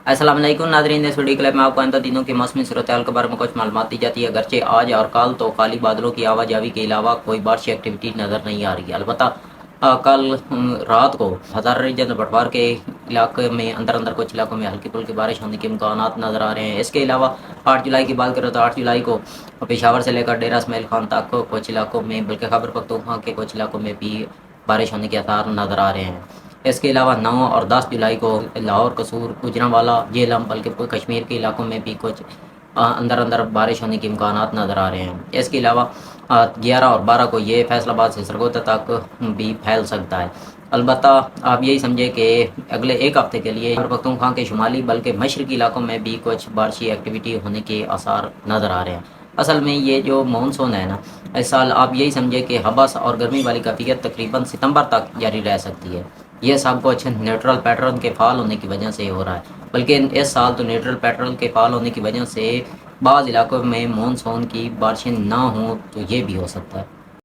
السلام علیکم ناظرین، اس ویڈیو کلپ میں آپ کو آئندہ دنوں کی موسمی صورتحال کے بارے میں کچھ معلومات دی جاتی ہے۔ اگرچہ آج اور کل تو کالی بادلوں کی آواجاوی کے علاوہ کوئی بارشی ایکٹیویٹی نظر نہیں آ رہی ہے۔ البتہ کل رات کو ہزارہ ریجن بٹوار کے علاقے میں اندر کچھ علاقوں میں ہلکی پھلکی بارش ہونے کے امکانات نظر آ رہے ہیں۔ اس کے علاوہ 8 جولائی کی بات کریں تو 8 جولائی کو پشاور سے لے کر ڈیرہ اسماعیل خان تک کچھ علاقوں میں، بلکہ خیبر پختونخوا کے کچھ علاقوں میں بھی بارش ہونے کے آثار نظر آ رہے ہیں۔ اس کے علاوہ 9 اور 10 جولائی کو لاہور، قصور، گوجرانوالا، جہلم، بلکہ کشمیر کے علاقوں میں بھی کچھ اندر بارش ہونے کے امکانات نظر آ رہے ہیں۔ اس کے علاوہ 11 اور 12 کو یہ فیصل آباد سے سرگودا تک بھی پھیل سکتا ہے۔ البتہ آپ یہی سمجھیں کہ اگلے ایک ہفتے کے لیے خیبر پختونخوا کے شمالی بلکہ مشرقی علاقوں میں بھی کچھ بارشی ایکٹیویٹی ہونے کے آثار نظر آ رہے ہیں۔ اصل میں یہ جو مونسون ہے نا، اس سال آپ یہی سمجھیں کہ ہبس اور گرمی والی کیفیت تقریباً ستمبر تک جاری رہ سکتی ہے۔ یہ سب کچھ نیوٹرل پیٹرن کے فعال ہونے کی وجہ سے ہو رہا ہے، بلکہ اس سال تو نیوٹرل پیٹرن کے فعال ہونے کی وجہ سے بعض علاقوں میں مونسون کی بارشیں نہ ہوں تو یہ بھی ہو سکتا ہے۔